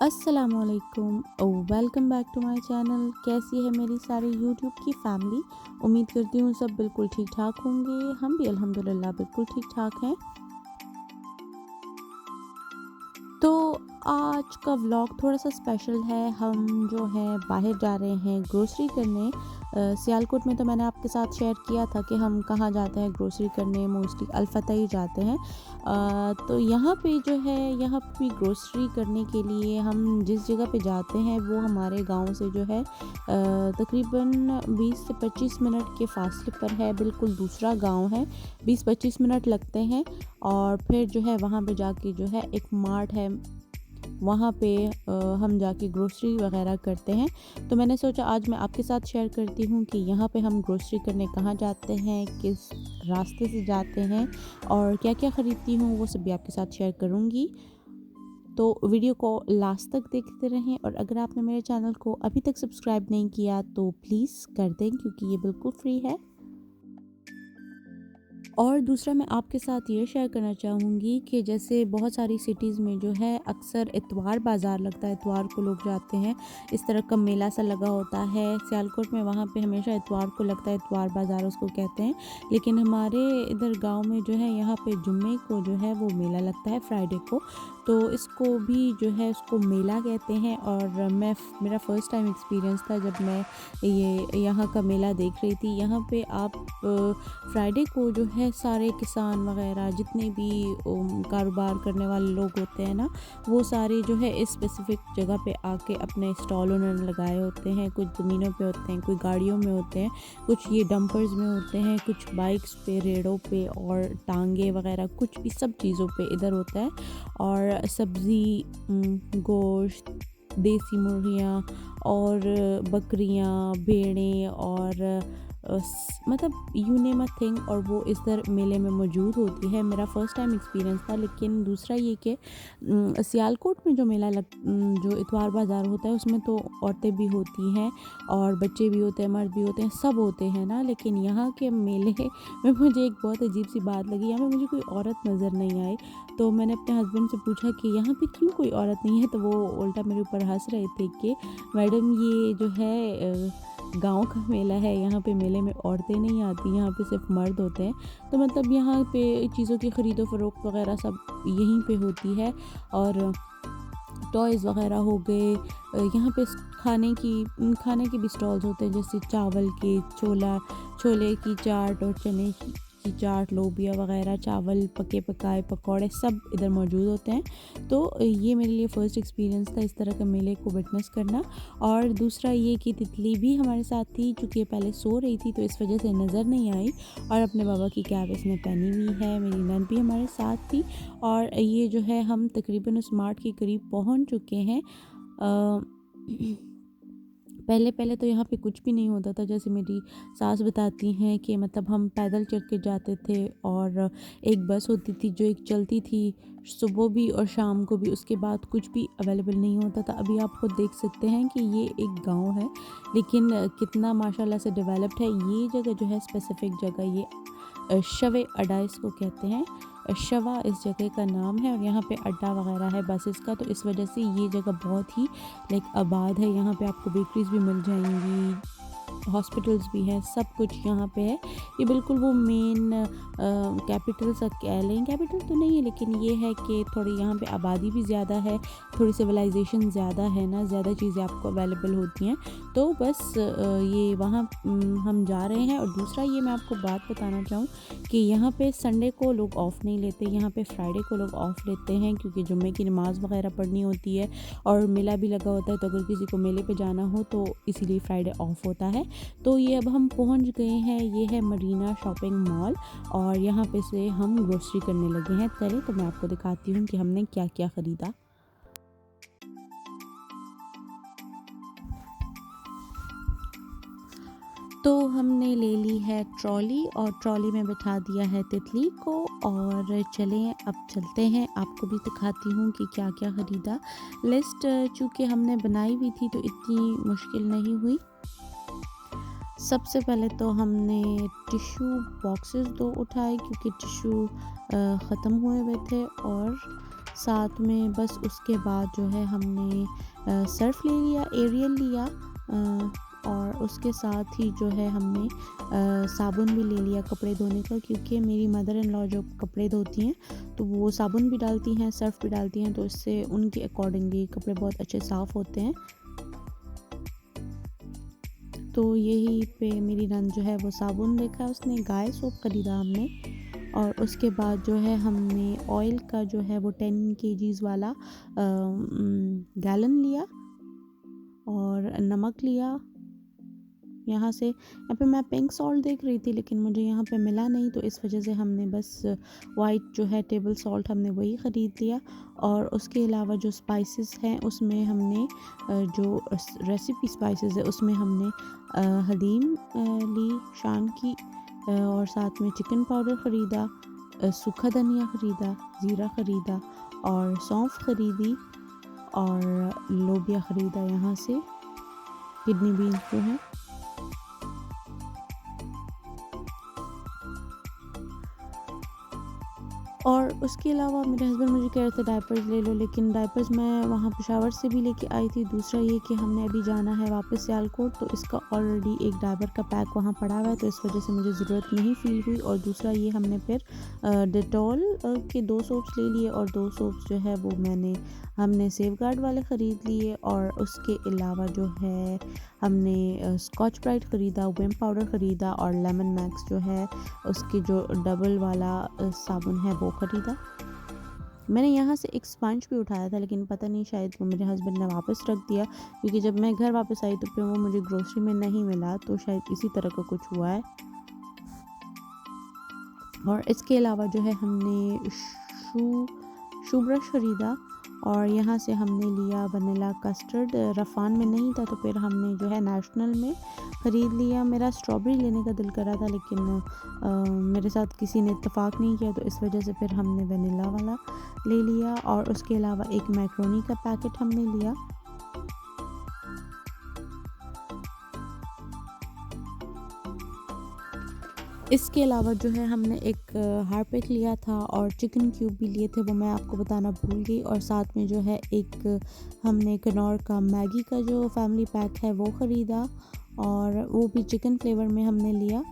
अस्सलामुअलैकुम welcome back to my channel. कैसी है मेरी सारी यूट्यूब की फैमिली। उम्मीद करती हूँ सब बिल्कुल ठीक ठाक होंगे। हम भी अल्हम्दुलिल्लाह बिल्कुल ठीक ठाक हैं। तो आज का व्लॉग थोड़ा-सा स्पेशल है। हम जो है बाहर जा रहे हैं ग्रोसरी करने। सियालकोट में तो मैंने आपके साथ शेयर किया था कि हम कहाँ जाते हैं ग्रोसरी करने, मोस्टली अल-फतह ही जाते हैं। तो यहाँ पे जो है यहाँ पे ग्रोसरी करने के लिए हम जिस जगह पे जाते हैं वो हमारे गाँव से जो है तकरीबन 20 से 25 मिनट के फ़ासले पर है। बिल्कुल दूसरा गाँव है, 20-25 मिनट लगते हैं। और फिर जो है वहाँ पे जाके जो है एक मार्ट है, वहाँ पे हम जाके ग्रोसरी वगैरह करते हैं। तो मैंने सोचा आज मैं आपके साथ शेयर करती हूँ कि यहाँ पे हम ग्रोसरी करने कहाँ जाते हैं, किस रास्ते से जाते हैं और क्या-क्या ख़रीदती हूँ वो सब भी आपके साथ शेयर करूँगी। तो वीडियो को लास्ट तक देखते रहें और अगर आपने मेरे चैनल को अभी तक सब्सक्राइब नहीं किया तो प्लीज़ कर दें क्योंकि ये बिल्कुल फ्री है। और दूसरा मैं आपके साथ ये शेयर करना चाहूँगी कि जैसे बहुत सारी सिटीज़ में जो है अक्सर इतवार बाज़ार लगता है, इतवार को लोग जाते हैं, इस तरह का मेला सा लगा होता है। सियालकोट में वहाँ पे हमेशा इतवार को लगता है, इतवार बाज़ार उसको कहते हैं। लेकिन हमारे इधर गाँव में जो है यहाँ पे जुम्मे को जो है वो मेला लगता है, फ्राइडे को। तो इसको भी जो है उसको मेला कहते हैं। और मेरा फ़र्स्ट टाइम एक्सपीरियंस था जब मैं ये यहाँ का मेला देख रही थी। यहाँ पे आप फ्राइडे को जो है सारे किसान वगैरह जितने भी कारोबार करने वाले लोग होते हैं ना, वो सारे जो है इस स्पेसिफिक जगह पे आके अपने स्टॉल उन्होंने लगाए होते हैं। कुछ ज़मीनों पे होते हैं, कोई गाड़ियों में होते हैं, कुछ ये डंपर्स में होते हैं, कुछ बाइक्स पे, रेड़ों पे और टांगे वगैरह कुछ भी सब चीज़ों पे इधर होता है। और सब्ज़ी, गोश्त, देसी मुर्गियाँ और बकरियाँ, भेड़ें और मतलब यू नेम अ थिंग, और वो इस तरह मेले में मौजूद होती है। मेरा फ़र्स्ट टाइम एक्सपीरियंस था। लेकिन दूसरा ये कि सियालकोट में जो जो इतवार बाज़ार होता है उसमें तो औरतें भी होती हैं और बच्चे भी होते हैं, मर्द भी होते हैं, सब होते हैं ना। लेकिन यहाँ के मेले में मुझे एक बहुत अजीब सी बात लगी, यहाँ पे मुझे कोई औरत नज़र नहीं आई। तो मैंने अपने हस्बैंड से पूछा कि यहाँ पे क्यों कोई औरत नहीं है, तो वो उल्टा मेरे ऊपर हंस रहे थे कि मैडम ये जो है गाँव का मेला है, यहाँ पे मेले में औरतें नहीं आती, यहाँ पे सिर्फ मर्द होते हैं। तो मतलब यहाँ पे चीज़ों की ख़रीदो फ़रोख्त वगैरह सब यहीं पे होती है। और टॉयज़ वगैरह हो गए। यहाँ पे खाने की भी स्टॉल्स होते हैं, जैसे चावल के छोले की चाट और चने की चाट, लोबिया वगैरह, चावल पके पकाए पकौड़े सब इधर मौजूद होते हैं। तो ये मेरे लिए फ़र्स्ट एक्सपीरियंस था इस तरह के मेले को विटनेस करना। और दूसरा ये कि तितली भी हमारे साथ थी, चूँकि ये पहले सो रही थी तो इस वजह से नज़र नहीं आई। और अपने बाबा की कैप इसने पहनी हुई है। मेरी नंद भी हमारे साथ थी। और ये जो है हम तकरीबन उस मार्ट के करीब पहुंच चुके हैं। पहले तो यहाँ पे कुछ भी नहीं होता था। जैसे मेरी सास बताती हैं कि मतलब हम पैदल चल के जाते थे और एक बस होती थी जो एक चलती थी सुबह भी और शाम को भी, उसके बाद कुछ भी अवेलेबल नहीं होता था। अभी आप खुद देख सकते हैं कि ये एक गांव है लेकिन कितना माशाल्लाह से डेवलप्ड है। ये जगह जो है स्पेसिफिक जगह, ये शवे अड्डा इसको कहते हैं। शवा इस जगह का नाम है और यहाँ पे अड्डा वगैरह है बसेस का, तो इस वजह से ये जगह बहुत ही लाइक आबाद है। यहाँ पे आपको बेकरीज भी मिल जाएंगी, हॉस्पिटल्स भी हैं, सब कुछ यहाँ पे है। ये बिल्कुल वो मेन कैपिटल सा कह लें, कैपिटल तो नहीं है लेकिन ये है कि थोड़ी यहाँ पे आबादी भी ज़्यादा है, थोड़ी सिविलाइजेशन ज़्यादा है ना, ज़्यादा चीज़ें आपको अवेलेबल होती हैं। तो बस ये वहाँ हम जा रहे हैं। और दूसरा ये मैं आपको बात बताना चाहूँ कि यहाँ पे संडे को लोग ऑफ़ नहीं लेते, यहाँ पे फ्राइडे को लोग ऑफ़ लेते हैं क्योंकि जुम्मे की नमाज़ वगैरह पढ़नी होती है और मेला भी लगा होता है। तो अगर किसी को मेले पे जाना हो तो इसीलिए फ्राइडे ऑफ़ होता है। तो ये अब हम पहुंच गए हैं, ये है मरीना शॉपिंग मॉल और यहाँ पे से हम ग्रोसरी करने लगे हैं। चलिए तो मैं आपको दिखाती हूँ कि हमने क्या क्या ख़रीदा। तो हमने ले ली है ट्रॉली और ट्रॉली में बिठा दिया है तितली को। और चलें अब चलते हैं, आपको भी दिखाती हूँ कि क्या क्या ख़रीदा। लिस्ट चूँकि हमने बनाई हुई थी तो इतनी मुश्किल नहीं हुई। सबसे पहले तो हमने टिश्यू बॉक्सेस 2 उठाए क्योंकि टिश्यू ख़त्म हुए हुए थे। और साथ में बस उसके बाद जो है हमने सर्फ़ ले लिया, एरियल लिया, और उसके साथ ही जो है हमने साबुन भी ले लिया कपड़े धोने का, क्योंकि मेरी मदर इन लॉ जो कपड़े धोती हैं तो वो साबुन भी डालती हैं, सर्फ़ भी डालती हैं, तो इससे उनके अकॉर्डिंगली कपड़े बहुत अच्छे साफ़ होते हैं। तो यहीं पे मेरी नंद जो है वो साबुन देखा, उसने गाय सोप खरीदा हमने, और उसके बाद जो है हमने ऑयल का जो है वो 10 केजीज़ वाला गैलन लिया, और नमक लिया। यहाँ से यहाँ पे मैं पिंक सॉल्ट देख रही थी लेकिन मुझे यहाँ पे मिला नहीं, तो इस वजह से हमने बस वाइट जो है टेबल सॉल्ट हमने वही ख़रीद लिया। और उसके अलावा जो स्पाइसेस हैं उसमें हमने जो रेसिपी स्पाइसेस है उसमें हमने हलीम ली शान की, और साथ में चिकन पाउडर ख़रीदा, सूखा धनिया ख़रीदा, ज़ीरा ख़रीदा, और सौंफ ख़रीदी, और लोबिया ख़रीदा यहाँ से, किडनी बीन्स जो हैं। और उसके अलावा मेरे हस्बैंड मुझे कह रहे थे डायपर्स ले लो, लेकिन डायपर्स मैं वहाँ पेशावर से भी लेके आई थी। दूसरा ये कि हमने अभी जाना है वापस सियालकोट, तो इसका ऑलरेडी एक डायपर का पैक वहाँ पड़ा हुआ है, तो इस वजह से मुझे ज़रूरत नहीं फ़ील हुई। और दूसरा ये हमने फिर डेटॉल के 2 सोप्स ले लिए, और 2 सोप्स जो है वो हमने सेफगार्ड वाले ख़रीद लिए। और उसके अलावा जो है हमने स्कॉच ब्राइट ख़रीदा, विम पाउडर ख़रीदा, और लेमन मैक्स जो है उसकी जो डबल वाला साबुन है वो ख़रीदा। मैंने यहाँ से एक स्पंज भी उठाया था, लेकिन पता नहीं शायद वो मेरे हस्बैंड ने वापस रख दिया, क्योंकि जब मैं घर वापस आई तो फिर वो मुझे ग्रोसरी में नहीं मिला, तो शायद इसी तरह का कुछ हुआ है। और इसके अलावा जो है हमने शू ब्रश ख़रीदा, और यहाँ से हमने लिया वनीला कस्टर्ड, रफ़ान में नहीं था तो फिर हमने जो है नेशनल में ख़रीद लिया। मेरा स्ट्रॉबेरी लेने का दिल कर रहा था, लेकिन मेरे साथ किसी ने इत्तेफाक नहीं किया, तो इस वजह से फिर हमने वनीला वाला ले लिया। और उसके अलावा एक मैक्रोनी का पैकेट हमने लिया। इसके अलावा जो है हमने एक हारपिक लिया था, और चिकन क्यूब भी लिए थे, वो मैं आपको बताना भूल गई। और साथ में जो है एक हमने कनौर का मैगी का जो फैमिली पैक है वो ख़रीदा, और वो भी चिकन फ्लेवर में हमने लिया।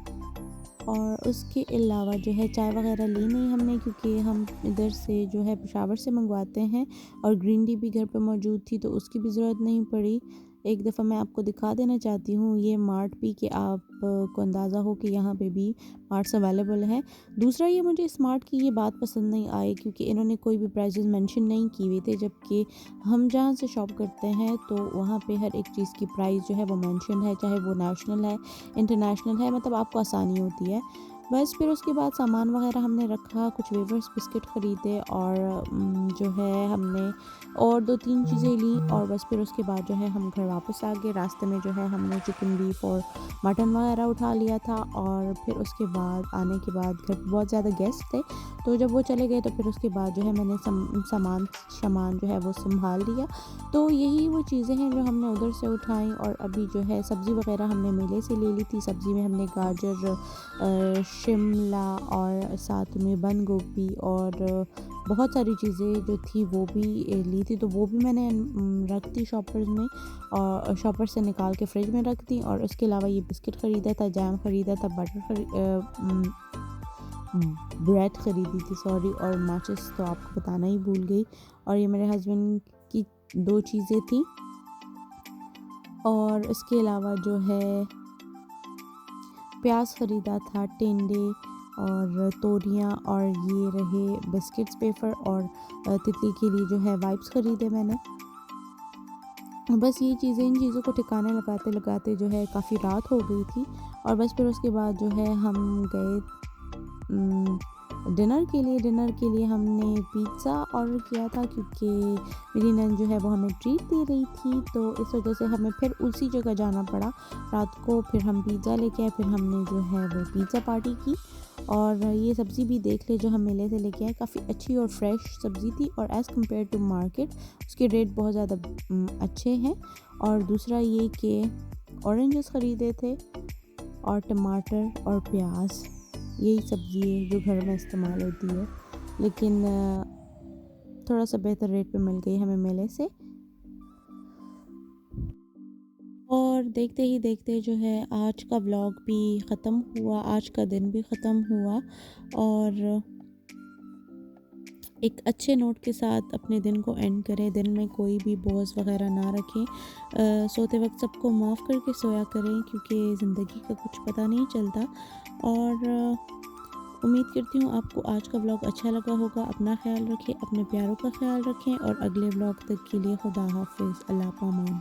और उसके अलावा जो है चाय वगैरह ली नहीं हमने, क्योंकि हम इधर से जो है पेशावर से मंगवाते हैं, और ग्रीन टी भी घर पे मौजूद थी, तो उसकी भी ज़रूरत नहीं पड़ी। एक दफ़ा मैं आपको दिखा देना चाहती हूँ ये मार्ट भी, कि आप को अंदाज़ा हो कि यहाँ पे भी मार्ट्स अवेलेबल हैं। दूसरा ये मुझे इस मार्ट की ये बात पसंद नहीं आई, क्योंकि इन्होंने कोई भी प्राइसेस मेंशन नहीं किए हुए थे, जबकि हम जहाँ से शॉप करते हैं तो वहाँ पे हर एक चीज़ की प्राइस जो है वो मेंशन है, चाहे वो नेशनल है, इंटरनेशनल है, मतलब आपको आसानी होती है। बस फिर उसके बाद सामान वगैरह हमने रखा, कुछ वेफर्स बिस्किट ख़रीदे, और जो है हमने और 2-3 चीज़ें ली, और बस फिर उसके बाद जो है हम घर वापस आ गए। रास्ते में जो है हमने चिकन, बीफ और मटन वगैरह उठा लिया था, और फिर उसके बाद आने के बाद घर पे बहुत ज़्यादा गेस्ट थे, तो जब वो चले गए तो फिर उसके बाद जो है मैंने सामान जो है वो संभाल लिया। तो यही वो चीज़ें हैं जो हमने उधर से उठाई। और अभी जो है सब्ज़ी वगैरह हमने मेले से ले ली थी। सब्ज़ी में हमने गाजर, शिमला, और साथ में बंद गोभी, और बहुत सारी चीज़ें जो थी वो भी ली थी, तो वो भी मैंने रख दी शॉपर्स में, और शॉपर से निकाल के फ्रिज में रख दी। और उसके अलावा ये बिस्किट ख़रीदा था, जैम ख़रीदा था, ब्रेड ख़रीदी थी, सॉरी, और माचिस तो आपको बताना ही भूल गई। और ये मेरे हस्बैंड की 2 चीज़ें थी। और इसके अलावा जो है प्याज ख़रीदा था, टेंडे और तोरियां, और ये रहे बिस्किट्स पेपर, और तितली के लिए जो है वाइप्स ख़रीदे मैंने। बस ये चीज़ें, इन चीज़ों को ठिकाने लगाते लगाते जो है काफ़ी रात हो गई थी। और बस फिर उसके बाद जो है हम गए डिनर के लिए हमने पिज़्ज़ा ऑर्डर किया था, क्योंकि मेरी नंद जो है वो हमें ट्रीट दे रही थी, तो इस वजह से हमें फिर उसी जगह जाना पड़ा रात को। फिर हम पिज़्ज़ा लेके आए, फिर हमने जो है वो पिज़्ज़ा पार्टी की। और ये सब्ज़ी भी देख ले जो हम मेले से लेके आए, काफ़ी अच्छी और फ्रेश सब्ज़ी थी, और एज़ कम्पेयर टू मार्केट उसके रेट बहुत ज़्यादा अच्छे हैं। और दूसरा ये कि ऑरेंजेस ख़रीदे थे, और टमाटर और प्याज, यही सब्ज़ी है जो घर में इस्तेमाल होती है। लेकिन थोड़ा सा बेहतर रेट पे मिल गई हमें मेले से। और देखते ही देखते जो है आज का व्लॉग भी ख़त्म हुआ, आज का दिन भी ख़त्म हुआ। और एक अच्छे नोट के साथ अपने दिन को एंड करें, दिन में कोई भी बोझ वगैरह ना रखें। सोते वक्त सबको माफ़ करके सोया करें, क्योंकि ज़िंदगी का कुछ पता नहीं चलता। और उम्मीद करती हूँ आपको आज का व्लॉग अच्छा लगा होगा। अपना ख्याल रखें, अपने प्यारों का ख्याल रखें, और अगले व्लॉग तक के लिए खुदा हाफिज़, अल्लाह पामान।